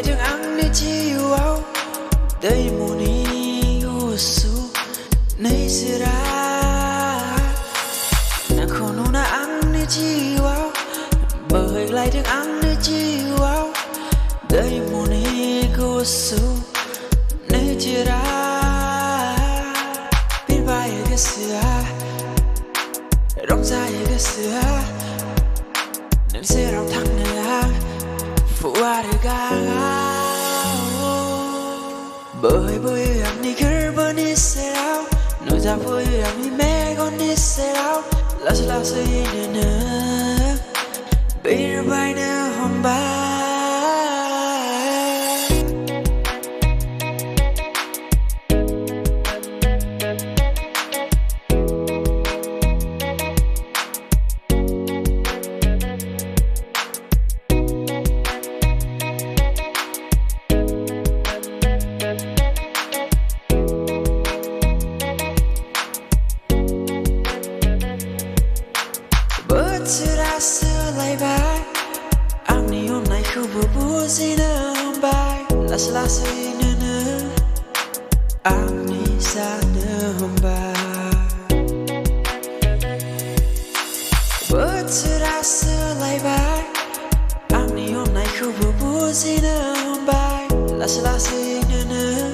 từng ăn đi chiều áo đây mùa ni u su nay sẽ ra nàng không nô na ăn đi chiều áo bởi lại từng ăn đi chiều áo đây mùa ni u su nay sẽ ra biết vai cái sữa rong dài cái sữa nên sẽ rong thẳng nữa phụ qua được ga bởi anh đi cứ bên đi xe áo nói ra với anh đi mẹ con đi xe áo là gì nữa Berbainw Hombai Sự ra xưa lại bài anh đi hôm nay không vừa búa gì nữa Hombai là gì nữa anh đi xa nữa Hombai sự ra xưa lại bài anh đi hôm nay không vừa búa gì nữa Hombai là gì nữa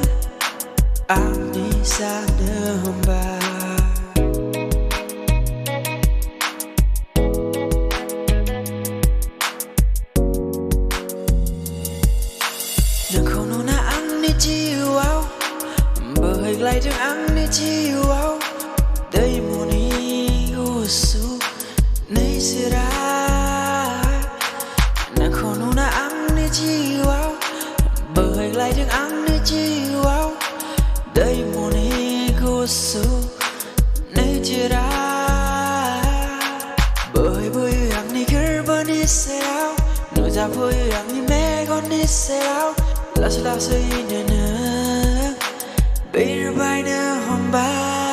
anh đi xa nữa Hombai nàng không nô na ăn đi chiều áo bởi lại từng ăn đi chiều áo đây mùa ni u su nay sẽ ra nàng không nô na ăn đi chiều áo bởi lại từng ăn đi chiều áo đây mùa ni u su nay sẽ ra bởi anh đi cứ bên đi xe áo nói ra với anh đi mẹ con đi xe áo là gì nữa Berbainw Hombai